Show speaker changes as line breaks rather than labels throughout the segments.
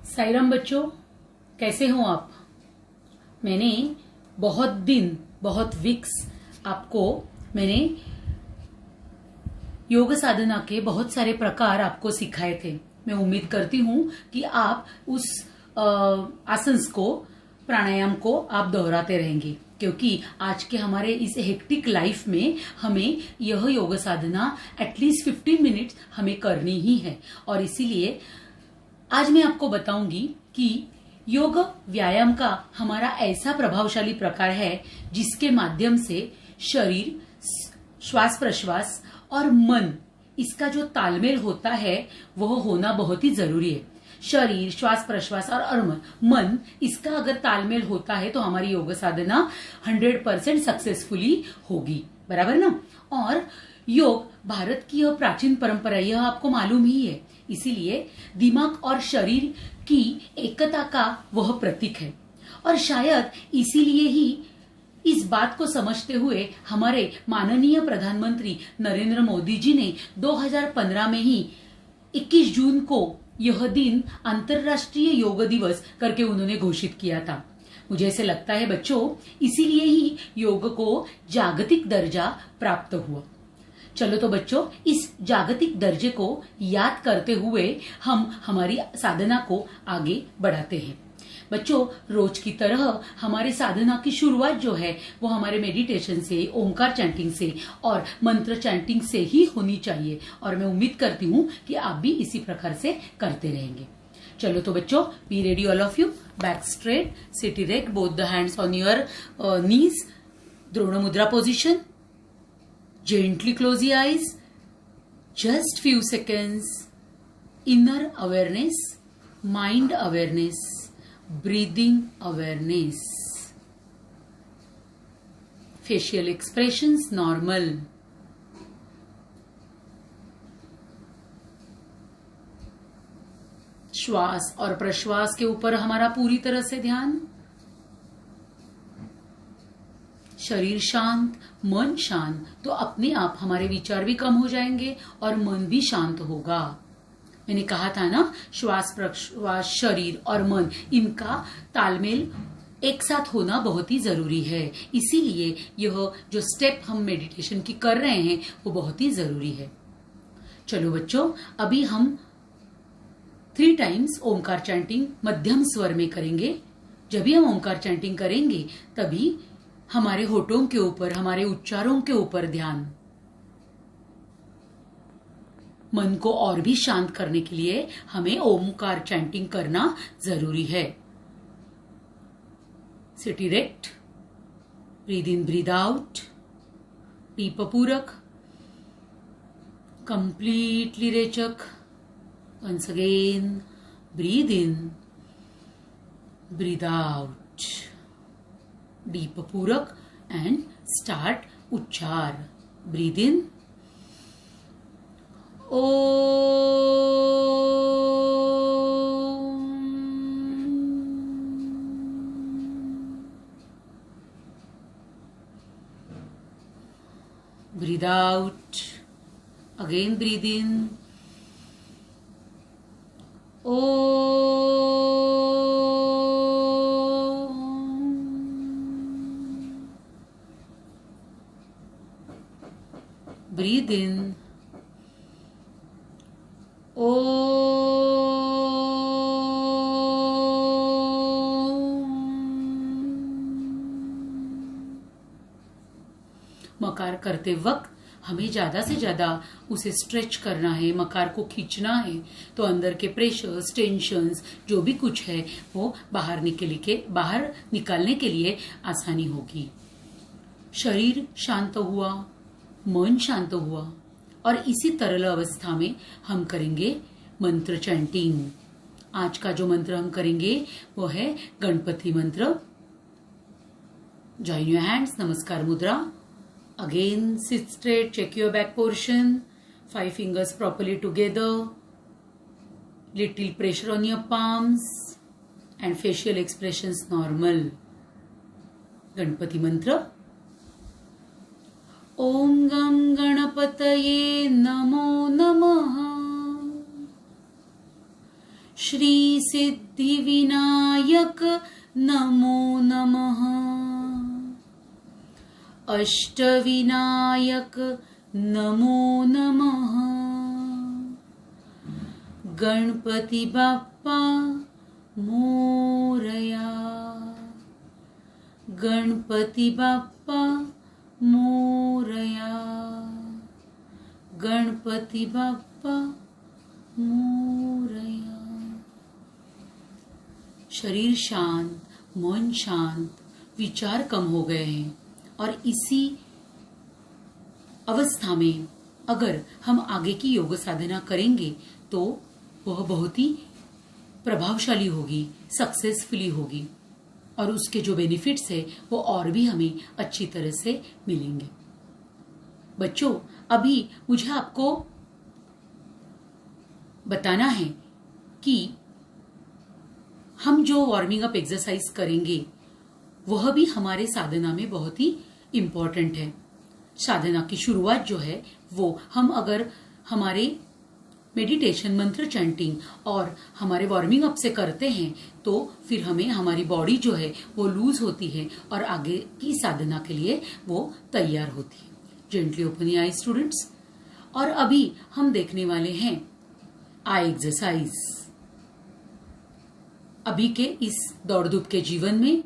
साईराम बच्चों, कैसे हो आप। मैंने बहुत वीक्स आपको मैंने योग साधना के बहुत सारे प्रकार आपको सिखाए थे। मैं उम्मीद करती हूँ कि आप उस आसंस को, प्राणायाम को आप दोहराते रहेंगे, क्योंकि आज के हमारे इस हेक्टिक लाइफ में हमें यह योग साधना एटलीस्ट 15 मिनट्स हमें करनी ही है। और इसीलिए आज मैं आपको बताऊंगी कि योग व्यायाम का हमारा ऐसा प्रभावशाली प्रकार है जिसके माध्यम से शरीर, श्वास प्रश्वास और मन, इसका जो तालमेल होता है वह होना बहुत ही जरूरी है। शरीर, श्वास प्रश्वास और मन, इसका अगर तालमेल होता है तो हमारी योग साधना 100% सक्सेसफुली होगी, बराबर ना। और योग भारत की यह प्राचीन परंपरा, यह आपको मालूम ही है। इसीलिए दिमाग और शरीर की एकता का वह प्रतीक है। और शायद इसीलिए ही इस बात को समझते हुए हमारे माननीय प्रधानमंत्री नरेंद्र मोदी जी ने 2015 में ही 21 जून को यह दिन अंतर्राष्ट्रीय योग दिवस करके उन्होंने घोषित किया था। मुझे ऐसे लगता है बच्चों, इसीलिए ही योग को जागतिक दर्जा प्राप्त हुआ। चलो तो बच्चों, इस जागतिक दर्जे को याद करते हुए हम हमारी साधना को आगे बढ़ाते हैं। बच्चों, रोज की तरह हमारी साधना की शुरुआत जो है वो हमारे मेडिटेशन से, ओमकार चैंटिंग से और मंत्र चैंटिंग से ही होनी चाहिए। और मैं उम्मीद करती हूँ कि आप भी इसी प्रकार से करते रहेंगे। चलो तो बच्चों, be ready all of you. Back straight, sit erect, both the hands on your knees, द्रोण मुद्रा position. Gently close your eyes. Just few seconds. Inner awareness, mind awareness, breathing awareness. Facial expressions normal. श्वास और प्रश्वास के ऊपर हमारा पूरी तरह से ध्यान। शरीर शांत, मन शांत, तो अपने आप हमारे विचार भी कम हो जाएंगे और मन भी शांत होगा। मैंने कहा था ना, श्वास प्रश्वास, शरीर और मन, इनका तालमेल एक साथ होना बहुत ही जरूरी है। इसीलिए यह जो स्टेप हम मेडिटेशन की कर रहे हैं वो बहुत ही जरूरी है। चलो बच्चों, अभी हम 3 टाइम्स ओमकार चैंटिंग मध्यम स्वर में करेंगे। जब भी हम ओमकार चैंटिंग करेंगे तभी हमारे होठों के ऊपर, हमारे उच्चारों के ऊपर ध्यान। मन को और भी शांत करने के लिए हमें ओमकार चैंटिंग करना जरूरी है। Sit erect, breathe in, breathe out, deep पूरक, कंप्लीटली रेचक। Once again, breathe in, breathe out, deep पूरक एंड स्टार्ट उच्चार। ब्रीद इन, ओ, breathe out, again breathe in, ओ, breathe in, Om. मकार करते वक्त हमें ज्यादा से ज्यादा उसे स्ट्रेच करना है, मकार को खींचना है, तो अंदर के प्रेशर्स, टेंशन्स, जो भी कुछ है वो बाहर निकालने के लिए आसानी होगी। शरीर शांत हुआ, मन शांत हुआ, और इसी तरल अवस्था में हम करेंगे मंत्र चैंटिंग। आज का जो मंत्र हम करेंगे वो है गणपति मंत्र। जॉइन योर हैंड्स, नमस्कार मुद्रा। Again sit straight, check your back portion, 5 fingers properly together, little pressure on your palms and facial expressions normal. Ganpati मंत्र। ओम गं गणपतये नमो नमः। श्री सिद्धि विनायक नमो नमः। अष्टविनायक नमो नमः। गणपति बाप्पा मोरया। गणपति बाप्पा मोरया। गणपति बाप्पा मोरया। शरीर शांत, मन शांत, विचार कम हो गए हैं और इसी अवस्था में अगर हम आगे की योग साधना करेंगे तो वह बहुत ही प्रभावशाली होगी, सक्सेसफुली होगी और उसके जो बेनिफिट्स है वो और भी हमें अच्छी तरह से मिलेंगे। बच्चों, अभी मुझे आपको बताना है कि हम जो वार्मिंग अप एक्सरसाइज करेंगे वह भी हमारे साधना में बहुत ही इम्पोर्टेंट है। साधना की शुरुआत जो है वो हम अगर हमारे मेडिटेशन, मंत्र चैंटिंग और हमारे वार्मिंग अप से करते हैं तो फिर हमें हमारी बॉडी जो है वो लूज होती है और आगे की साधना के लिए वो तैयार होती है। Gently open your eyes students. और अभी हम देखने वाले हैं आई एक्सरसाइज। अभी के इस दौड़ धूप के जीवन में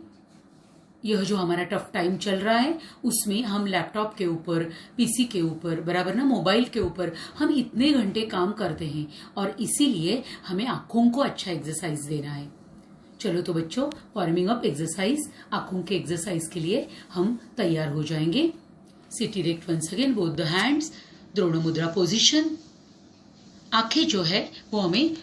यह जो हमारा टफ टाइम चल रहा है उसमें हम लैपटॉप के ऊपर, पीसी के ऊपर, बराबर ना मोबाइल के ऊपर हम इतने घंटे काम करते हैं और इसीलिए हमें आंखों को अच्छा एक्सरसाइज देना है। चलो तो बच्चों, वार्मिंग अप एक्सरसाइज, आंखों के एक्सरसाइज के लिए हम तैयार हो जाएंगे। Sit erect once again, both the hands, द्रोण मुद्रा पोजिशन। आंखें जो है वो हमें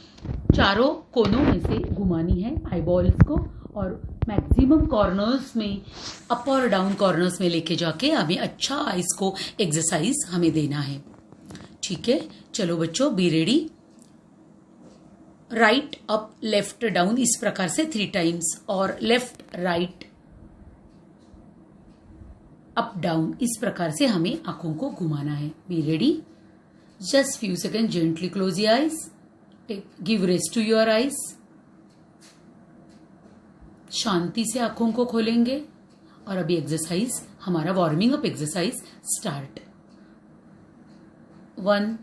चारों कोनों में से घुमानी है, आईबॉल्स को, और मैक्सिमम कॉर्नर्स में, अप और डाउन कॉर्नर्स में लेके जाके हमें अच्छा आइज को एक्सरसाइज हमें देना है। ठीक है, चलो बच्चों, be ready. Right up, left down, इस प्रकार से 3 टाइम्स, और लेफ्ट राइट अप डाउन, इस प्रकार से हमें आंखों को घुमाना है। Be ready. Just few second, gently close your eyes, give rest to your eyes. शांति से आंखों को खोलेंगे और अभी एक्सरसाइज, हमारा warming up exercise start. 1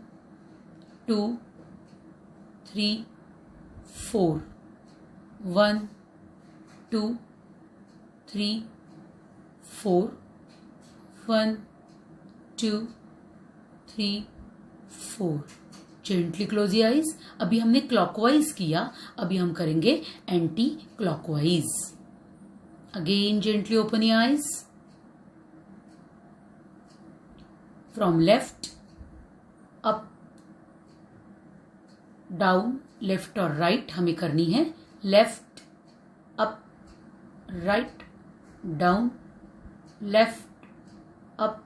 2 3 4। 1 2 3 4। 1 2 3 4। Gently close your eyes. अभी हमने क्लॉकवाइज किया, अभी हम करेंगे anti clockwise. Again gently open your eyes. From left up, down, left और राइट हमें करनी है। Left up, write down, left up,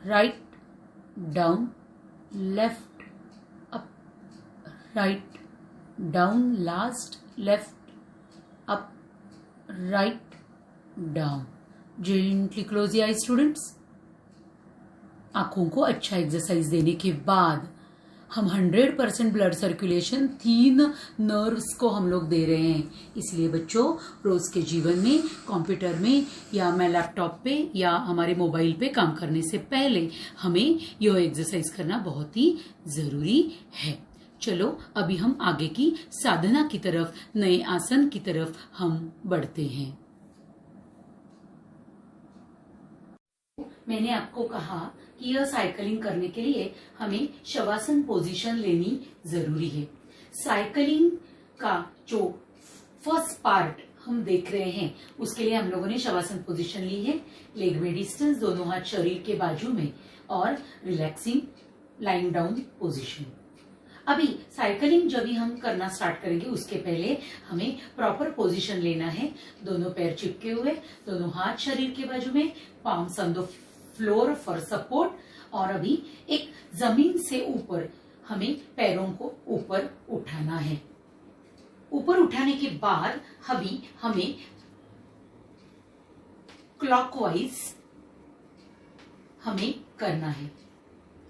write down, left write down, last left up, write down. Gently close your eyes students. आंखों को अच्छा exercise देने के बाद हम 100% ब्लड सर्कुलेशन 3 नर्व्स को हम लोग दे रहे हैं। इसलिए बच्चों, रोज के जीवन में, कंप्यूटर में या मैं लैपटॉप पे या हमारे मोबाइल पे काम करने से पहले हमें यह एक्सरसाइज करना बहुत ही जरूरी है। चलो अभी हम आगे की साधना की तरफ, नए आसन की तरफ हम बढ़ते हैं। मैंने आपको कहा कि यह साइकिलिंग करने के लिए हमें शवासन पोजीशन लेनी जरूरी है। साइकिलिंग का जो फर्स्ट पार्ट हम देख रहे हैं उसके लिए हम लोगों ने शवासन पोजीशन ली है। लेग में डिस्टेंस, दोनों हाथ शरीर के बाजू में और रिलैक्सिंग लाइंग डाउन पोजीशन। अभी साइकिलिंग जब भी हम करना स्टार्ट करेंगे उसके पहले हमें प्रॉपर पोजीशन लेना है। दोनों पैर चिपके हुए, दोनों हाथ शरीर के बाजू में, palms on the floor for support. और अभी एक जमीन से ऊपर हमें पैरों को ऊपर उठाना है। ऊपर उठाने के बाद अभी हमें क्लॉकवाइज हमें करना है।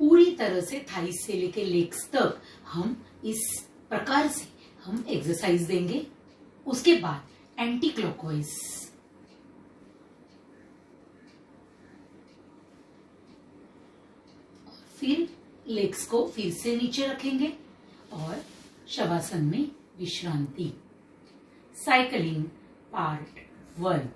पूरी तरह से थाइस से लेके लेग्स तक हम इस प्रकार से हम एक्सरसाइज देंगे, उसके बाद एंटी क्लॉकवाइज, फिर लेग्स को फिर से नीचे रखेंगे और शवासन में विश्रांति। Cycling part 1।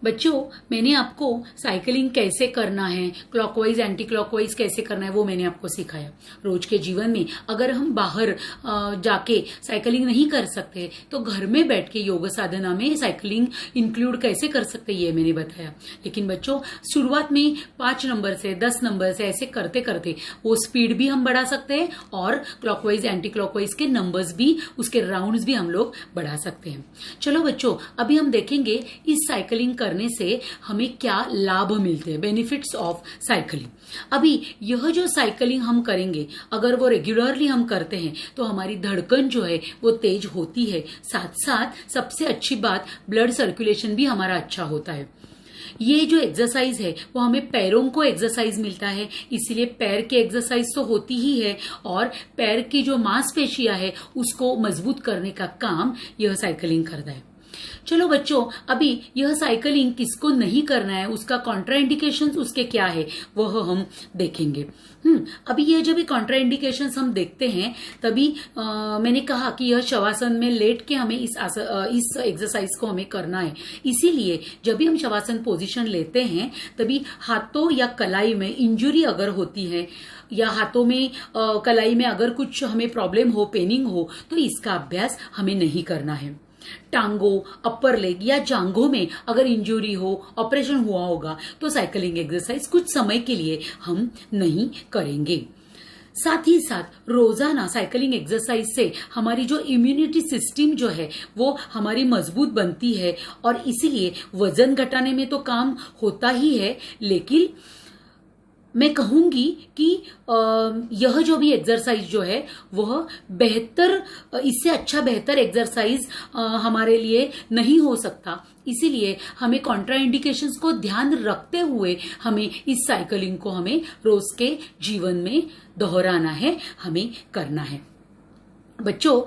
बच्चों, मैंने आपको साइकिलिंग कैसे करना है, क्लॉकवाइज एंटी क्लॉकवाइज कैसे करना है, वो मैंने आपको सिखाया। रोज के जीवन में अगर हम बाहर जाके साइकिलिंग नहीं कर सकते तो घर में बैठ के योग साधना में साइकिलिंग इंक्लूड कैसे कर सकते, ये मैंने बताया। लेकिन बच्चों, शुरुआत में 5 नंबर से 10 नंबर से ऐसे करते करते वो स्पीड भी हम बढ़ा सकते हैं और क्लॉकवाइज एंटी क्लॉकवाइज के नंबर्स भी, उसके राउंड्स भी हम लोग बढ़ा सकते हैं। चलो बच्चों, अभी हम देखेंगे इस साइकिलिंग करने से हमें क्या लाभ मिलते हैं, बेनिफिट्स ऑफ साइकिलिंग। अभी यह जो साइकिलिंग हम करेंगे, अगर वो रेगुलरली हम करते हैं तो हमारी धड़कन जो है वो तेज होती है, साथ साथ सबसे अच्छी बात ब्लड सर्कुलेशन भी हमारा अच्छा होता है। ये जो एक्सरसाइज है वो हमें पैरों को एक्सरसाइज मिलता है, इसीलिए पैर की एक्सरसाइज तो होती ही है और पैर की जो मांसपेशियां है उसको मजबूत करने का काम यह साइकिलिंग करता है। चलो बच्चों, अभी यह साइकिलिंग किसको नहीं करना है, उसका कॉन्ट्राइंडिकेशंस उसके क्या है वो हम देखेंगे। अभी यह जब कॉन्ट्राइंडिकेशंस हम देखते हैं तभी मैंने कहा कि यह शवासन में लेट के हमें इस एक्सरसाइज को हमें करना है। इसीलिए जब भी हम शवासन पोजीशन लेते हैं तभी हाथों या कलाई में इंजुरी अगर होती है या हाथों में कलाई में अगर कुछ हमें प्रॉब्लम हो, पेनिंग हो, तो इसका अभ्यास हमें नहीं करना है। टांगों, अपर लेग या जांघों में अगर इंजुरी हो, ऑपरेशन हुआ होगा, तो साइकिलिंग एक्सरसाइज कुछ समय के लिए हम नहीं करेंगे। साथ ही साथ रोजाना साइकिलिंग एक्सरसाइज से हमारी जो इम्यूनिटी सिस्टम जो है वो हमारी मजबूत बनती है और इसीलिए वजन घटाने में तो काम होता ही है, लेकिन मैं कहूंगी कि यह जो भी एक्सरसाइज जो है वह बेहतर, इससे अच्छा बेहतर एक्सरसाइज हमारे लिए नहीं हो सकता। इसीलिए हमें कॉन्ट्राइंडिकेशंस को ध्यान रखते हुए हमें इस साइकिलिंग को हमें रोज के जीवन में दोहराना है, हमें करना है। बच्चों,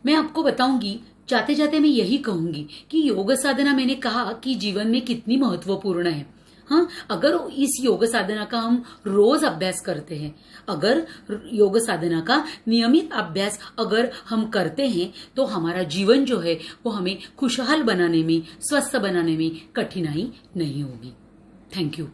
मैं आपको बताऊंगी, जाते जाते मैं यही कहूंगी कि योग साधना मैंने कहा कि जीवन में कितनी महत्वपूर्ण है। हाँ, अगर इस योग साधना का हम रोज अभ्यास करते हैं, अगर योग साधना का नियमित अभ्यास अगर हम करते हैं तो हमारा जीवन जो है वो हमें खुशहाल बनाने में, स्वस्थ बनाने में कठिनाई नहीं होगी। Thank you.